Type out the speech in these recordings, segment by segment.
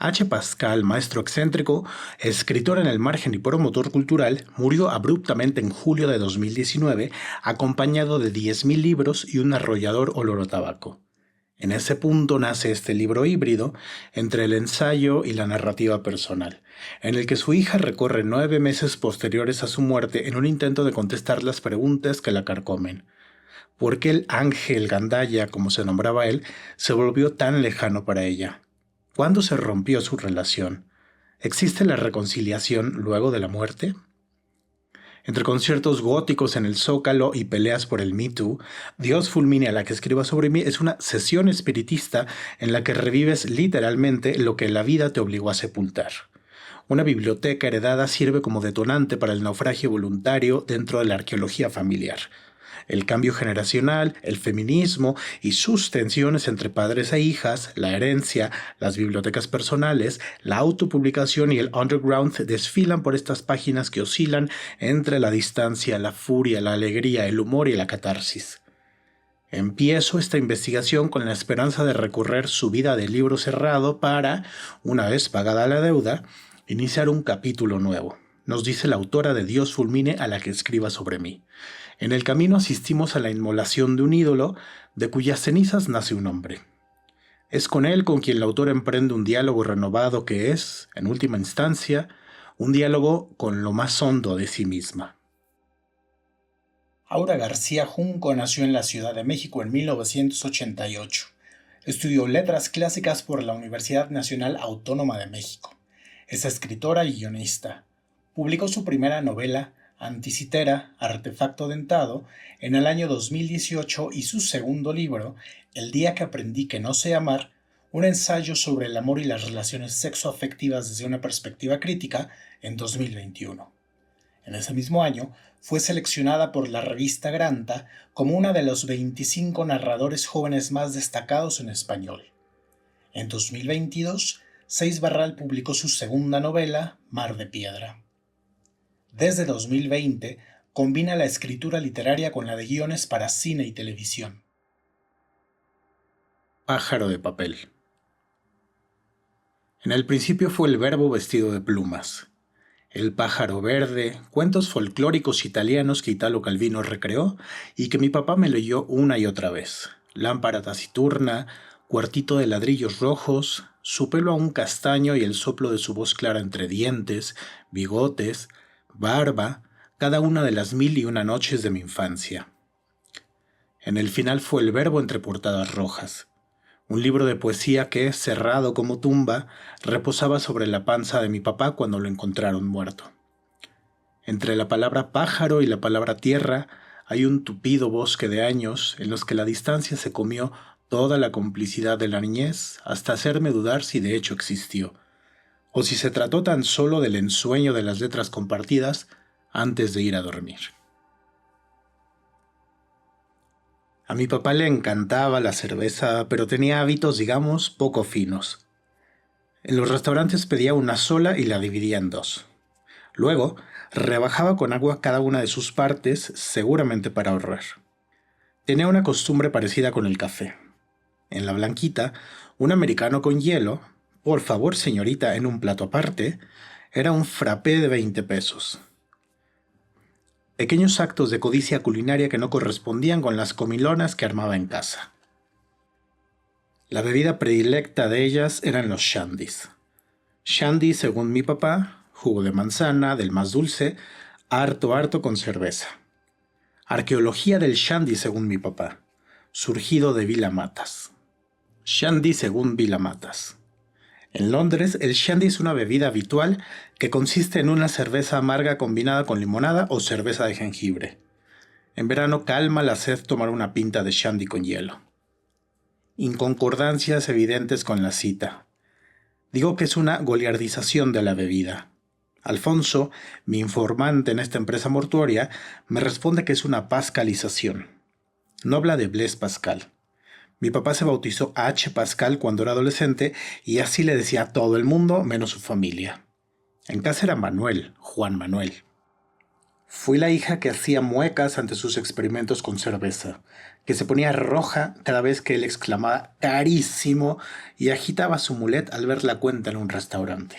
H. Pascal, maestro excéntrico, escritor en el margen y promotor cultural, murió abruptamente en julio de 2019, acompañado de 10.000 libros y un arrollador olor a tabaco. En ese punto nace este libro híbrido entre el ensayo y la narrativa personal, en el que su hija recorre 9 meses posteriores a su muerte en un intento de contestar las preguntas que la carcomen. ¿Por qué el ángel Gandaya, como se nombraba él, se volvió tan lejano para ella? ¿Cuándo se rompió su relación? ¿Existe la reconciliación luego de la muerte? Entre conciertos góticos en el Zócalo y peleas por el Me Too, Dios fulmine a la que escriba sobre mí es una sesión espiritista en la que revives literalmente lo que la vida te obligó a sepultar. Una biblioteca heredada sirve como detonante para el naufragio voluntario dentro de la arqueología familiar. El cambio generacional, el feminismo y sus tensiones entre padres e hijas, la herencia, las bibliotecas personales, la autopublicación y el underground desfilan por estas páginas que oscilan entre la distancia, la furia, la alegría, el humor y la catarsis. Empiezo esta investigación con la esperanza de recorrer su vida de libro cerrado para, una vez pagada la deuda, iniciar un capítulo nuevo. Nos dice la autora de Dios fulmine a la que escriba sobre mí. En el camino asistimos a la inmolación de un ídolo de cuyas cenizas nace un hombre. Es con él con quien la autora emprende un diálogo renovado que es, en última instancia, un diálogo con lo más hondo de sí misma. Aura García Junco nació en la Ciudad de México en 1988. Estudió Letras Clásicas por la Universidad Nacional Autónoma de México. Es escritora y guionista. Publicó su primera novela, Anticitera, Artefacto Dentado, en el año 2018 y su segundo libro, El día que aprendí que no sé amar, un ensayo sobre el amor y las relaciones sexoafectivas desde una perspectiva crítica, en 2021. En ese mismo año, fue seleccionada por la revista Granta como una de los 25 narradores jóvenes más destacados en español. En 2022, Seix Barral publicó su segunda novela, Mar de Piedra. Desde 2020, combina la escritura literaria con la de guiones para cine y televisión. Pájaro de papel. En el principio fue el verbo vestido de plumas. El pájaro verde, cuentos folclóricos italianos que Italo Calvino recreó y que mi papá me leyó una y otra vez. Lámpara taciturna, cuartito de ladrillos rojos, su pelo aún castaño y el soplo de su voz clara entre dientes, bigotes, barba, cada una de las 1001 noches de mi infancia. En el final fue el verbo entre portadas rojas. Un libro de poesía que, cerrado como tumba, reposaba sobre la panza de mi papá cuando lo encontraron muerto. Entre la palabra pájaro y la palabra tierra hay un tupido bosque de años en los que la distancia se comió toda la complicidad de la niñez hasta hacerme dudar si de hecho existió, o si se trató tan solo del ensueño de las letras compartidas antes de ir a dormir. A mi papá le encantaba la cerveza, pero tenía hábitos, digamos, poco finos. En los restaurantes pedía una sola y la dividía en dos. Luego, rebajaba con agua cada una de sus partes, seguramente para ahorrar. Tenía una costumbre parecida con el café. En la blanquita, un americano con hielo, por favor señorita, en un plato aparte, era un frappé de 20 pesos. Pequeños actos de codicia culinaria que no correspondían con las comilonas que armaba en casa. La bebida predilecta de ellas eran los shandies. Shandy, según mi papá, jugo de manzana, del más dulce, harto con cerveza. Arqueología del shandy, según mi papá, surgido de Vila Matas. Shandy según Vila Matas. En Londres, el shandy es una bebida habitual que consiste en una cerveza amarga combinada con limonada o cerveza de jengibre. En verano calma la sed tomar una pinta de shandy con hielo. Inconcordancias evidentes con la cita. Digo que es una goliardización de la bebida. Alfonso, mi informante en esta empresa mortuoria, me responde que es una pascalización. No habla de Blaise Pascal. Mi papá se bautizó H. Pascal cuando era adolescente y así le decía a todo el mundo menos su familia. En casa era Manuel, Juan Manuel. Fui la hija que hacía muecas ante sus experimentos con cerveza, que se ponía roja cada vez que él exclamaba «carísimo» y agitaba su mulet al ver la cuenta en un restaurante.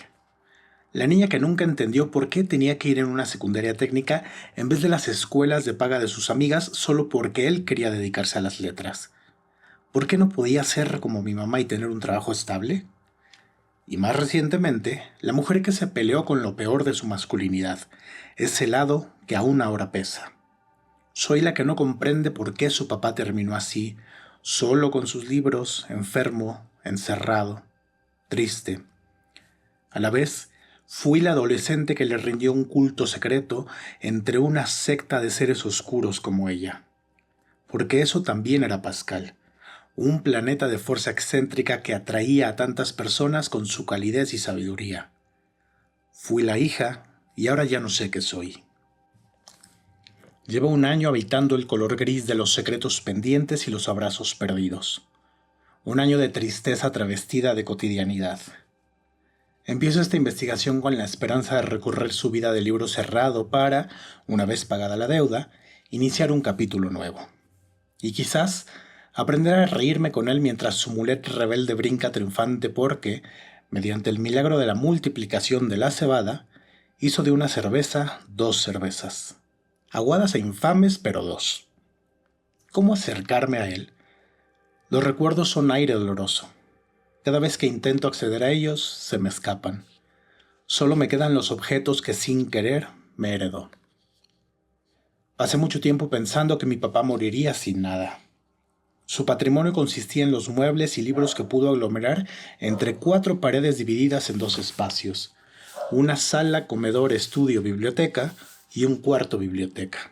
La niña que nunca entendió por qué tenía que ir en una secundaria técnica en vez de las escuelas de paga de sus amigas solo porque él quería dedicarse a las letras. ¿Por qué no podía ser como mi mamá y tener un trabajo estable? Y más recientemente, la mujer que se peleó con lo peor de su masculinidad, ese lado que aún ahora pesa. Soy la que no comprende por qué su papá terminó así, solo con sus libros, enfermo, encerrado, triste. A la vez, fui la adolescente que le rindió un culto secreto entre una secta de seres oscuros como ella. Porque eso también era Pascal, un planeta de fuerza excéntrica que atraía a tantas personas con su calidez y sabiduría. Fui la hija y ahora ya no sé qué soy. Llevo un año habitando el color gris de los secretos pendientes y los abrazos perdidos. Un año de tristeza travestida de cotidianidad. Empiezo esta investigación con la esperanza de recorrer su vida de libro cerrado para, una vez pagada la deuda, iniciar un capítulo nuevo. Y quizás aprender a reírme con él mientras su mulet rebelde brinca triunfante porque, mediante el milagro de la multiplicación de la cebada, hizo de una cerveza 2 cervezas. Aguadas e infames, pero 2. ¿Cómo acercarme a él? Los recuerdos son aire doloroso. Cada vez que intento acceder a ellos, se me escapan. Solo me quedan los objetos que sin querer me heredó. Pasé mucho tiempo pensando que mi papá moriría sin nada. Su patrimonio consistía en los muebles y libros que pudo aglomerar entre 4 paredes divididas en 2 espacios. Una sala, comedor, estudio, biblioteca y un cuarto biblioteca.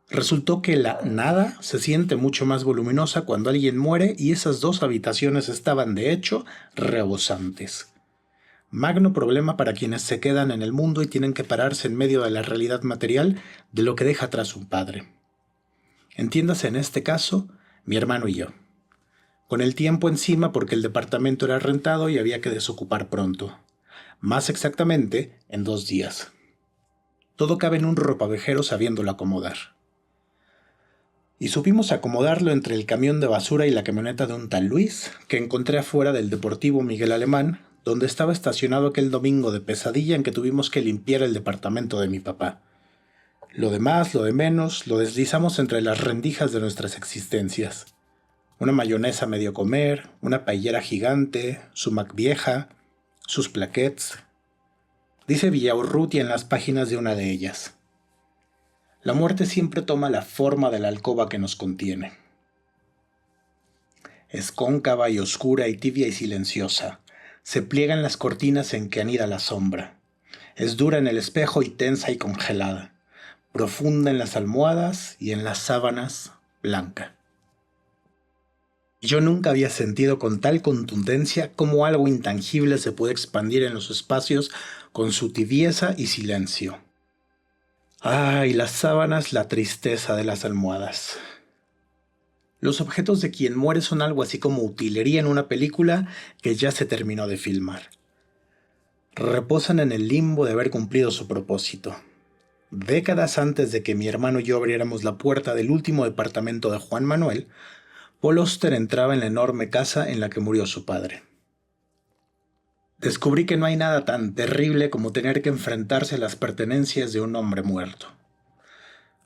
Resultó que la nada se siente mucho más voluminosa cuando alguien muere y esas 2 habitaciones estaban, de hecho, rebosantes. Magno problema para quienes se quedan en el mundo y tienen que pararse en medio de la realidad material de lo que deja atrás un padre. Entiéndase en este caso, mi hermano y yo. Con el tiempo encima porque el departamento era rentado y había que desocupar pronto. Más exactamente, en 2 días. Todo cabe en un ropavejero sabiéndolo acomodar. Y supimos acomodarlo entre el camión de basura y la camioneta de un tal Luis, que encontré afuera del Deportivo Miguel Alemán, donde estaba estacionado aquel domingo de pesadilla en que tuvimos que limpiar el departamento de mi papá. Lo de más, lo de menos, lo deslizamos entre las rendijas de nuestras existencias. Una mayonesa a medio comer, una paellera gigante, su Mac vieja, sus plaquettes. Dice Villaurrutia en las páginas de una de ellas. La muerte siempre toma la forma de la alcoba que nos contiene. Es cóncava y oscura y tibia y silenciosa. Se pliega en las cortinas en que anida la sombra. Es dura en el espejo y tensa y congelada. Profunda en las almohadas y en las sábanas, blanca. Yo nunca había sentido con tal contundencia cómo algo intangible se puede expandir en los espacios con su tibieza y silencio. Y las sábanas, la tristeza de las almohadas. Los objetos de quien muere son algo así como utilería en una película que ya se terminó de filmar. Reposan en el limbo de haber cumplido su propósito. Décadas antes de que mi hermano y yo abriéramos la puerta del último departamento de Juan Manuel, Paul Auster entraba en la enorme casa en la que murió su padre. Descubrí que no hay nada tan terrible como tener que enfrentarse a las pertenencias de un hombre muerto.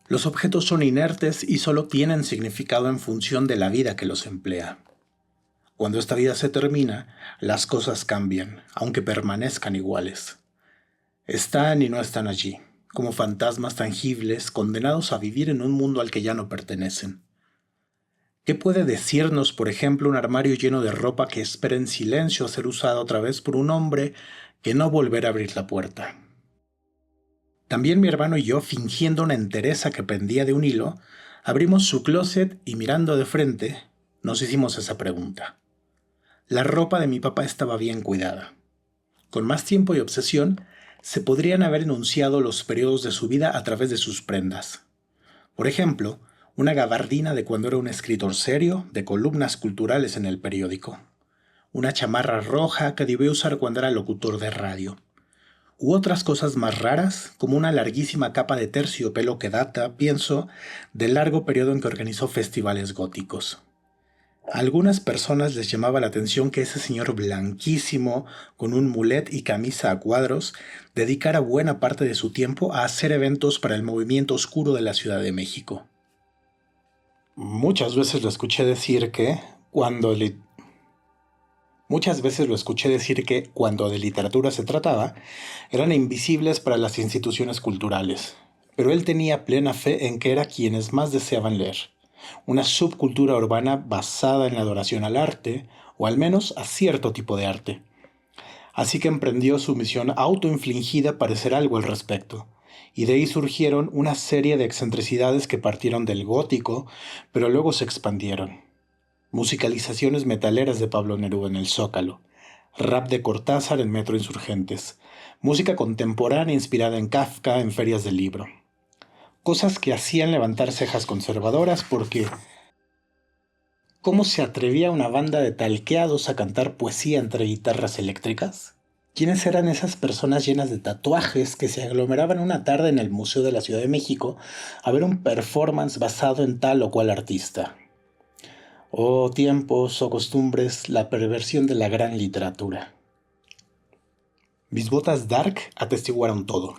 Los objetos son inertes y solo tienen significado en función de la vida que los emplea. Cuando esta vida se termina, las cosas cambian, aunque permanezcan iguales. Están y no están allí, como fantasmas tangibles condenados a vivir en un mundo al que ya no pertenecen. ¿Qué puede decirnos, por ejemplo, un armario lleno de ropa que espera en silencio a ser usada otra vez por un hombre que no volverá a abrir la puerta? También mi hermano y yo, fingiendo una entereza que pendía de un hilo, abrimos su closet y mirando de frente, nos hicimos esa pregunta. La ropa de mi papá estaba bien cuidada. Con más tiempo y obsesión, se podrían haber enunciado los periodos de su vida a través de sus prendas. Por ejemplo, una gabardina de cuando era un escritor serio, de columnas culturales en el periódico. Una chamarra roja que debió usar cuando era locutor de radio. U otras cosas más raras, como una larguísima capa de terciopelo que data, pienso, del largo periodo en que organizó festivales góticos. A algunas personas les llamaba la atención que ese señor blanquísimo, con un mulet y camisa a cuadros, dedicara buena parte de su tiempo a hacer eventos para el movimiento oscuro de la Ciudad de México. Muchas veces lo escuché decir que, cuando de literatura se trataba, eran invisibles para las instituciones culturales, pero él tenía plena fe en que era quienes más deseaban leer, una subcultura urbana basada en la adoración al arte, o al menos a cierto tipo de arte. Así que emprendió su misión autoinfligida para hacer algo al respecto, y de ahí surgieron una serie de excentricidades que partieron del gótico, pero luego se expandieron. Musicalizaciones metaleras de Pablo Neruda en el Zócalo, rap de Cortázar en Metro Insurgentes, música contemporánea inspirada en Kafka en ferias del libro. Cosas que hacían levantar cejas conservadoras porque ¿cómo se atrevía una banda de talqueados a cantar poesía entre guitarras eléctricas? ¿Quiénes eran esas personas llenas de tatuajes que se aglomeraban una tarde en el Museo de la Ciudad de México a ver un performance basado en tal o cual artista? Oh tiempos, oh costumbres, la perversión de la gran literatura. Mis botas dark atestiguaron todo.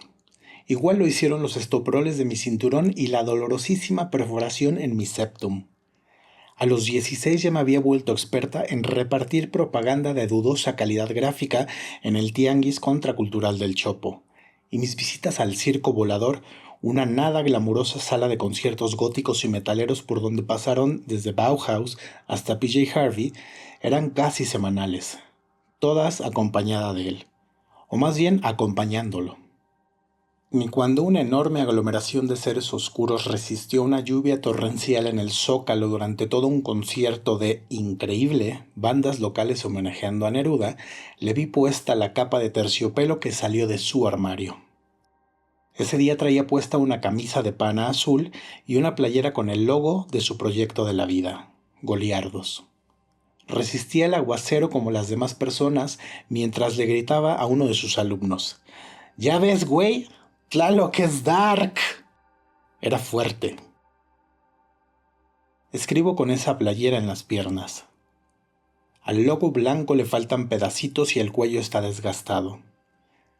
Igual lo hicieron los estoperoles de mi cinturón y la dolorosísima perforación en mi septum. A los 16 ya me había vuelto experta en repartir propaganda de dudosa calidad gráfica en el Tianguis Contracultural del Chopo, y mis visitas al Circo Volador, una nada glamurosa sala de conciertos góticos y metaleros por donde pasaron desde Bauhaus hasta PJ Harvey, eran casi semanales, todas acompañada de él, o más bien acompañándolo. Ni cuando una enorme aglomeración de seres oscuros resistió una lluvia torrencial en el Zócalo durante todo un concierto de, increíble, bandas locales homenajeando a Neruda, le vi puesta la capa de terciopelo que salió de su armario. Ese día traía puesta una camisa de pana azul y una playera con el logo de su proyecto de la vida, Goliardos. Resistía el aguacero como las demás personas mientras le gritaba a uno de sus alumnos: «¿Ya ves, güey? Tlaloc es dark». Era fuerte. Escribo con esa playera en las piernas. Al logo blanco le faltan pedacitos y el cuello está desgastado.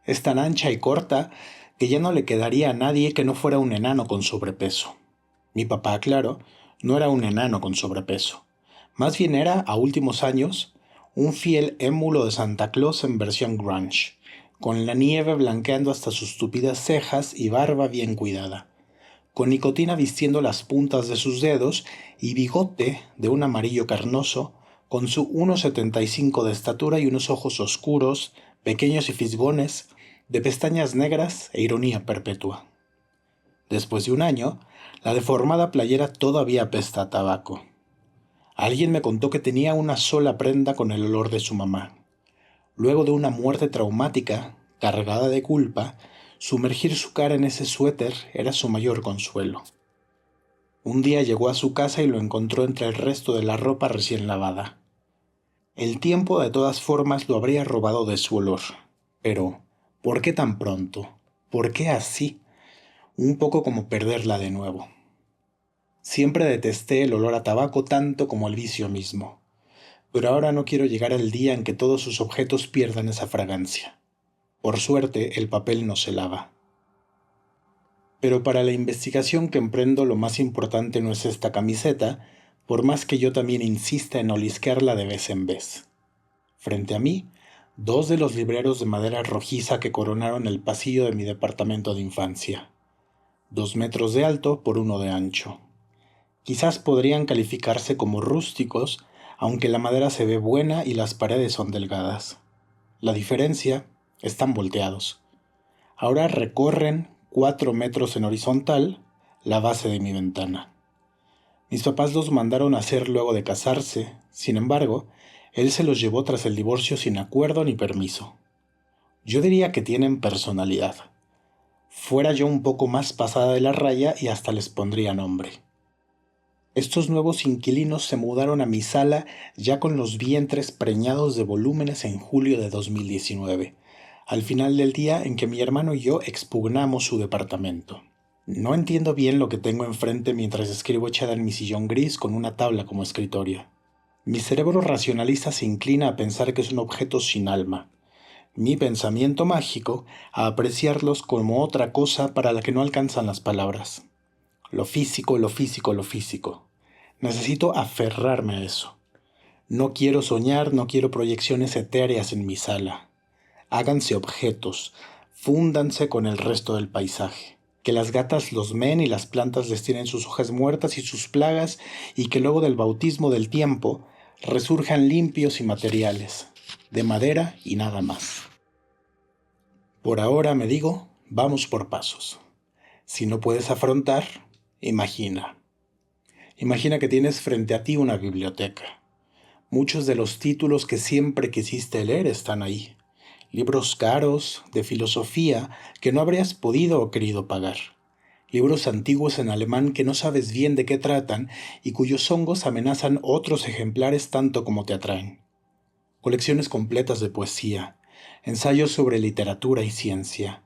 Es tan ancha y corta que ya no le quedaría a nadie que no fuera un enano con sobrepeso. Mi papá, claro, no era un enano con sobrepeso. Más bien era, a últimos años, un fiel émulo de Santa Claus en versión grunge, con la nieve blanqueando hasta sus tupidas cejas y barba bien cuidada, con nicotina vistiendo las puntas de sus dedos y bigote de un amarillo carnoso, con su 1,75 de estatura y unos ojos oscuros, pequeños y fisgones, de pestañas negras e ironía perpetua. Después de un año, la deformada playera todavía apesta a tabaco. Alguien me contó que tenía una sola prenda con el olor de su mamá. Luego de una muerte traumática, cargada de culpa, sumergir su cara en ese suéter era su mayor consuelo. Un día llegó a su casa y lo encontró entre el resto de la ropa recién lavada. El tiempo de todas formas lo habría robado de su olor. Pero, ¿por qué tan pronto? ¿Por qué así? Un poco como perderla de nuevo. Siempre detesté el olor a tabaco tanto como el vicio mismo. Pero ahora no quiero llegar al día en que todos sus objetos pierdan esa fragancia. Por suerte, el papel no se lava. Pero para la investigación que emprendo, lo más importante no es esta camiseta, por más que yo también insista en olisquearla de vez en vez. Frente a mí, dos de los libreros de madera rojiza que coronaron el pasillo de mi departamento de infancia. 2 metros de alto por 1 de ancho. Quizás podrían calificarse como rústicos, aunque la madera se ve buena y las paredes son delgadas. La diferencia, están volteados. Ahora recorren 4 metros en horizontal la base de mi ventana. Mis papás los mandaron a hacer luego de casarse, sin embargo, él se los llevó tras el divorcio sin acuerdo ni permiso. Yo diría que tienen personalidad. Fuera yo un poco más pasada de la raya y hasta les pondría nombre. Estos nuevos inquilinos se mudaron a mi sala ya con los vientres preñados de volúmenes en julio de 2019, al final del día en que mi hermano y yo expugnamos su departamento. No entiendo bien lo que tengo enfrente mientras escribo echada en mi sillón gris con una tabla como escritorio. Mi cerebro racionalista se inclina a pensar que son objetos sin alma. Mi pensamiento mágico a apreciarlos como otra cosa para la que no alcanzan las palabras. Lo físico, lo físico, lo físico. Necesito aferrarme a eso. No quiero soñar, no quiero proyecciones etéreas en mi sala. Háganse objetos, fúndanse con el resto del paisaje. Que las gatas los meen y las plantas les tienen sus hojas muertas y sus plagas, y que luego del bautismo del tiempo resurjan limpios y materiales, de madera y nada más. Por ahora me digo, vamos por pasos. Si no puedes afrontar, imagina. Imagina que tienes frente a ti una biblioteca. Muchos de los títulos que siempre quisiste leer están ahí. Libros caros, de filosofía, que no habrías podido o querido pagar. Libros antiguos en alemán que no sabes bien de qué tratan y cuyos hongos amenazan otros ejemplares tanto como te atraen. Colecciones completas de poesía, ensayos sobre literatura y ciencia,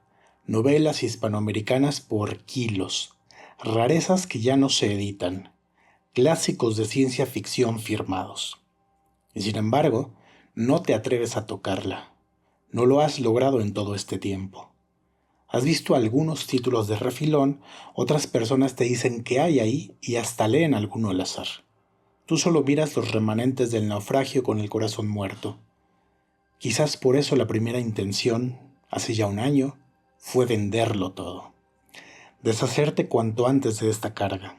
novelas hispanoamericanas por kilos, rarezas que ya no se editan, clásicos de ciencia ficción firmados. Y sin embargo, no te atreves a tocarla. No lo has logrado en todo este tiempo. Has visto algunos títulos de refilón, otras personas te dicen que hay ahí y hasta leen alguno al azar. Tú solo miras los remanentes del naufragio con el corazón muerto. Quizás por eso la primera intención, hace ya un año, fue venderlo todo. Deshacerte cuanto antes de esta carga,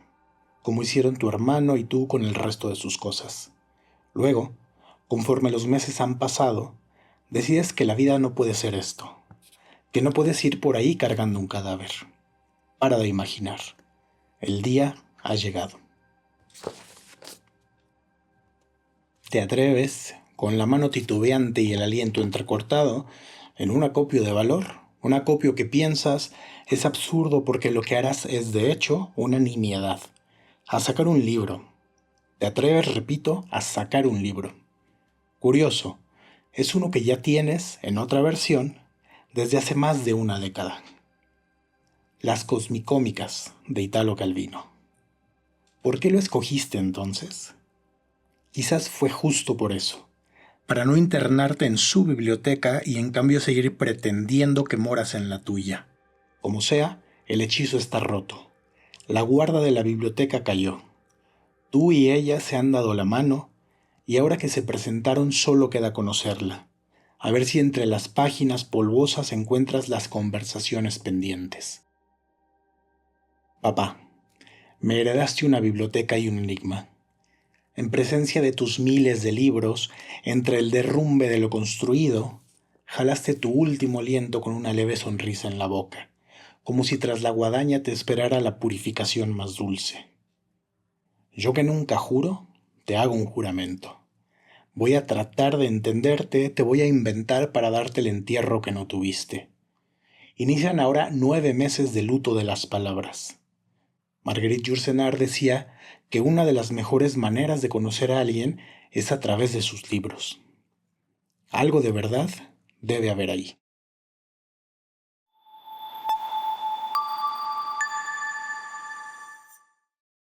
como hicieron tu hermano y tú con el resto de sus cosas. Luego, conforme los meses han pasado, decides que la vida no puede ser esto, que no puedes ir por ahí cargando un cadáver. Para de imaginar. El día ha llegado. Te atreves, con la mano titubeante y el aliento entrecortado, en un acopio de valor, un acopio que piensas es absurdo porque lo que harás es de hecho una nimiedad, a sacar un libro. Te atreves, repito, a sacar un libro. Curioso, es uno que ya tienes, en otra versión, desde hace más de una década. Las Cosmicómicas, de Italo Calvino. ¿Por qué lo escogiste entonces? Quizás fue justo por eso, para no internarte en su biblioteca y en cambio seguir pretendiendo que moras en la tuya. Como sea, el hechizo está roto. La guarda de la biblioteca cayó. Tú y ella se han dado la mano y ahora que se presentaron solo queda conocerla. A ver si entre las páginas polvosas encuentras las conversaciones pendientes. Papá, me heredaste una biblioteca y un enigma. En presencia de tus miles de libros, entre el derrumbe de lo construido, jalaste tu último aliento con una leve sonrisa en la boca, como si tras la guadaña te esperara la purificación más dulce. Yo que nunca juro, te hago un juramento. Voy a tratar de entenderte, te voy a inventar para darte el entierro que no tuviste. Inician ahora 9 meses de luto de las palabras. Marguerite Yourcenar decía que una de las mejores maneras de conocer a alguien es a través de sus libros. Algo de verdad debe haber ahí.